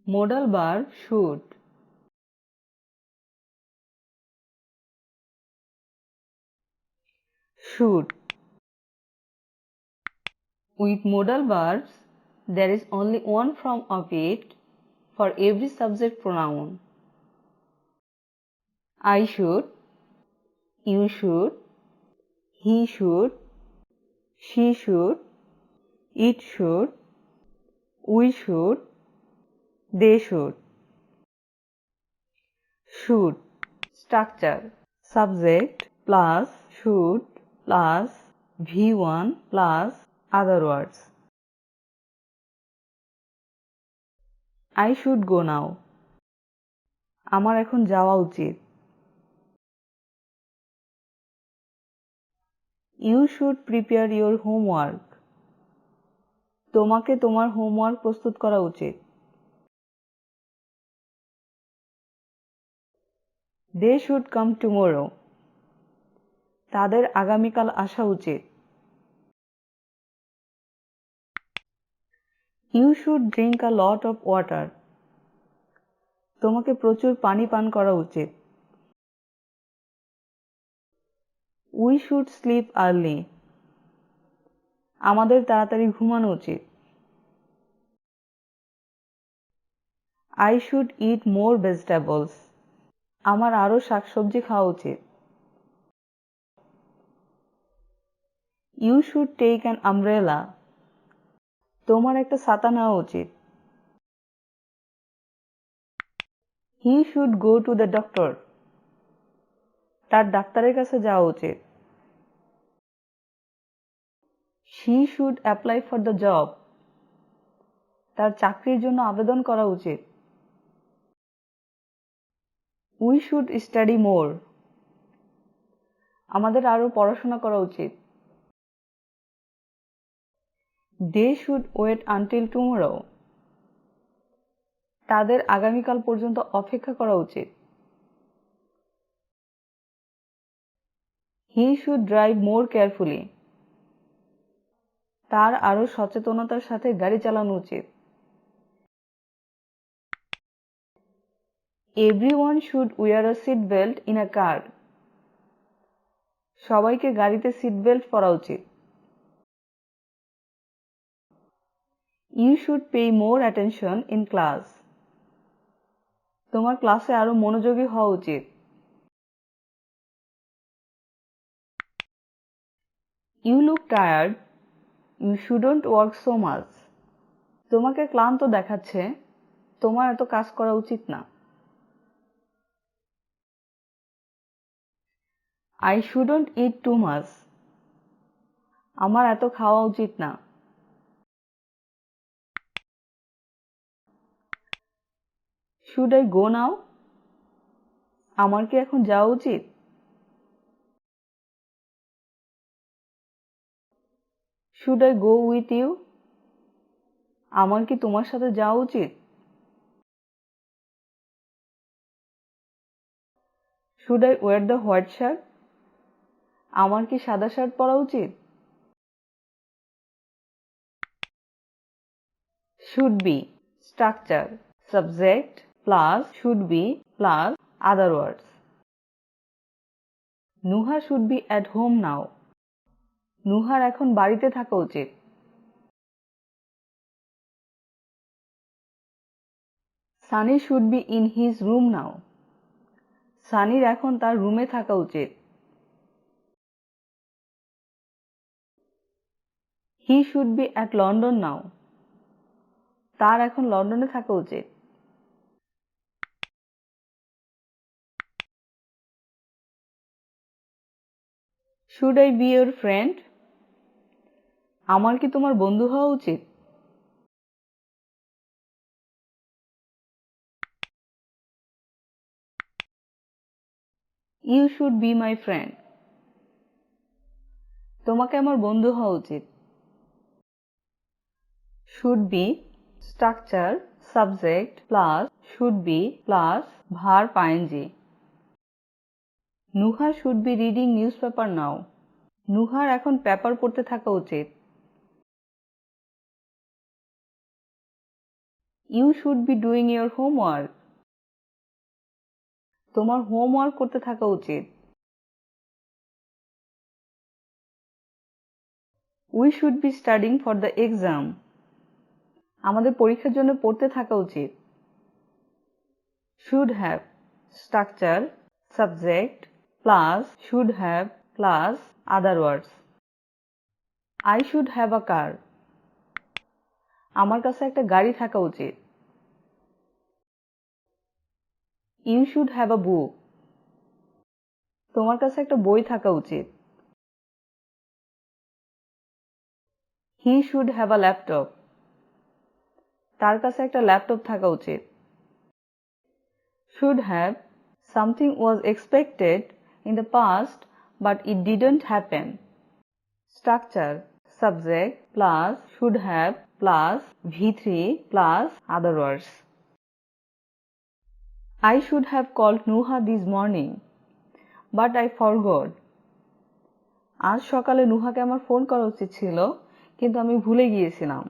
Modal verb should. Should. With modal verbs, there is only one form of it for every subject pronoun. I should, you should, he should, she should, it should, we should, they should. Should. Structure. Subject plus should plus V1 plus other words. I should go now. আমার এখন যাওয়া উচিত. You should prepare your homework. তোমাকে তোমার homework প্রস্তুত করা উচিত. They should come tomorrow. তাদের আগামীকাল আসা উচিত. You should drink a lot of water. তোমাকে প্রচুর পানি পান করা উচিত. We should sleep early. আমাদের তাড়াতাড়ি ঘুমানো উচিত. I should eat more vegetables. আমার আরো শাকসবজি খাওয়া উচিত. You should take an umbrella. তোমার একটা ছাতা নেওয়া উচিত. He should go to the doctor. তার ডাক্তারের কাছে যাওয়া উচিত. She should apply for the job. তার চাকরির জন্য আবেদন করা উচিত. We should study more. আমাদের আরো পড়াশোনা করা উচিত. They should wait until tomorrow. তাদের আগামীকাল পর্যন্ত অপেক্ষা করা উচিত. He should drive more carefully. তার আরো সচেতনতার সাথে গাড়ি চালানো উচিত. Everyone should wear a seat belt in a car. সবাইকে গাড়িতে সিট বেল্ট পরা উচিত. You should pay more attention in class. তোমার ক্লাসে আরো মনোযোগী হওয়া উচিত. You look tired. You shouldn't work so much. তোমাকে ক্লান্ত দেখাচ্ছে. তোমার এত কাজ করা উচিত না. I shouldn't eat too much. আমার এত খাওয়া উচিত না. Should I go now? আমার কি এখন যাওয়া উচিত? Should I go with you? আমার কি তোমার সাথে যাওয়া উচিত? Should I wear the white shirt? আমার কি সাদা শার্ট পরা উচিত? Should be. Structure. Subject plus should be plus other words. Nuha should be at home now. নুহার এখন বাড়িতে থাকা উচিত. Sunny should be in his room now. সানির এখন তার রুমে থাকা উচিত. He should be at London now. তার এখন লন্ডনে থাকা উচিত. Should I be your friend? আমার কি তোমার বন্ধু হওয়া উচিত? You should be my friend. তোমাকে আমার বন্ধু হওয়া উচিত. Should be. Structure. Subject plus should be plus verb ing. Nuha should be reading newspaper now. নুহার এখন পেপার পড়তে থাকা উচিত. You should be doing your homework. তোমার হোমওয়ার্ক করতে থাকা উচিত। We should be studying for the exam. আমাদের পরীক্ষার জন্য পড়তে থাকা উচিত। Should have structure subject plus should have plus other words. I should have a car. আমার কাছে একটা গাড়ি থাকা উচিত। You should have a book. তোমার কাছে একটা বই থাকা উচিত। He should have a laptop. তার কাছে একটা ল্যাপটপ থাকা উচিত। Should have something was expected in the past but it didn't happen. Structure subject plus should have plus V3 plus other words. I should have called Nuha this morning but I forgot. আজ সকালে নুহাকে আমার phone করা উচিত ছিল কিন্তু আমি ভুলে গিয়েছিলাম।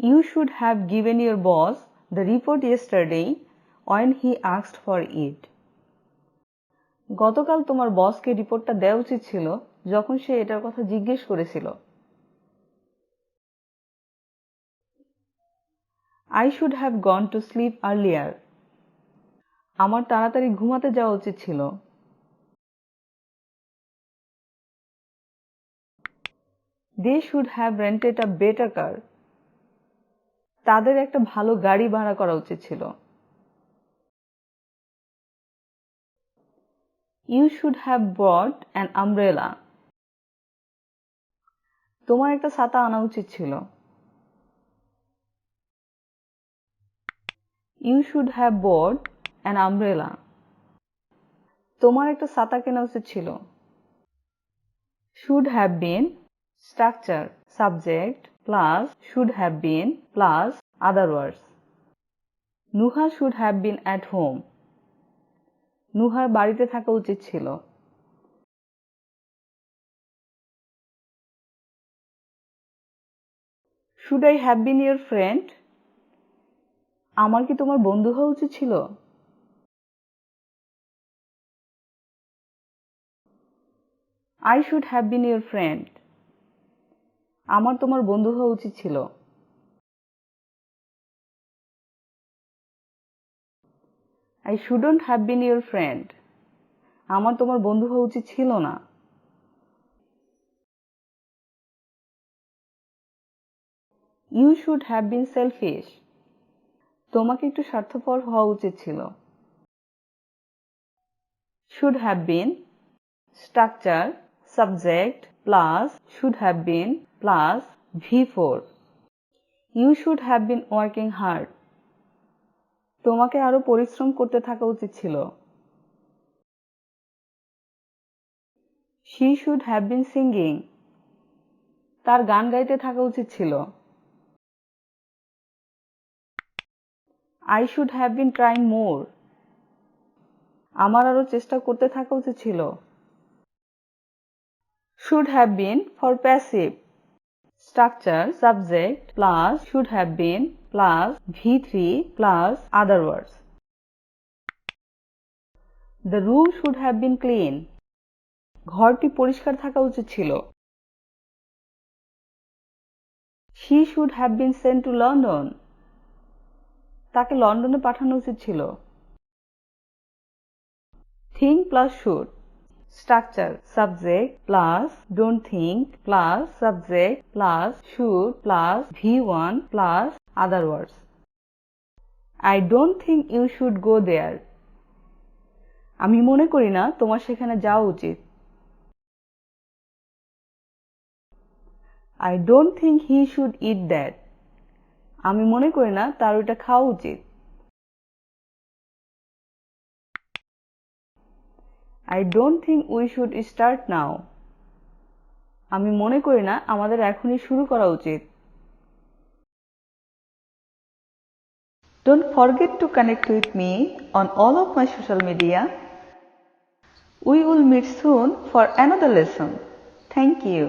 You should have given your boss the report yesterday when he asked for it. গতকাল তোমার বসকে রিপোর্টটা দেওয়া উচিত ছিল যখন সে এটার কথা জিজ্ঞেস করেছিল। I should have gone to sleep earlier. আমার তাড়াতাড়ি ঘুমাতে যাওয়া উচিত ছিল। They should have rented a better car. তাদের একটা ভালো গাড়ি ভাড়া করা উচিত ছিল। You should have brought an umbrella. তোমার একটা ছাতা আনা উচিত ছিল। You should have bought an umbrella. তোমার একটা ছাতা কেনা উচিত ছিল। Should have been structure subject plus should have been plus other words. Nuha should have been at home. নুহার বাড়িতে থাকা উচিত ছিল। Should I have been your friend? আমার কি তোমার বন্ধু হওয়া উচিত ছিল? I should have been your friend. আমার তোমার বন্ধু হওয়া উচিত ছিল। I shouldn't have been your friend. আমার তোমার বন্ধু হওয়া উচিত ছিল না। You should have been selfish. তোমাকে একটু স্বার্থপর হওয়া উচিত ছিল। Should have been structure subject plus should have been plus V4. You should have been working hard. তোমাকে আরো পরিশ্রম করতে থাকা উচিত ছিল। She should have been singing. তার গান গাইতে থাকা উচিত ছিল। I should have been trying more. আমার আরো চেষ্টা করতে থাকা উচিত ছিল। Should have been for passive. Structure subject plus should have been plus V3 plus other words. The room should have been clean. ঘরটি পরিষ্কার থাকা উচিত ছিল। She should have been sent to London. তাকে লন্ডনে পাঠানো উচিত ছিল। Think plus should. Structure subject plus don't think plus subject plus should plus V1 plus other words. I don't think you should go there. আমি মনে করি না তোমার সেখানে যাওয়া উচিত। I don't think he should eat that. আমি মনে করি না তার ওটা খাওয়া উচিত। I don't think we should start now. আমি মনে করি না আমাদের এখনই শুরু করা উচিত। Don't forget to connect with me on all of my social media. We will meet soon for another lesson. Thank you.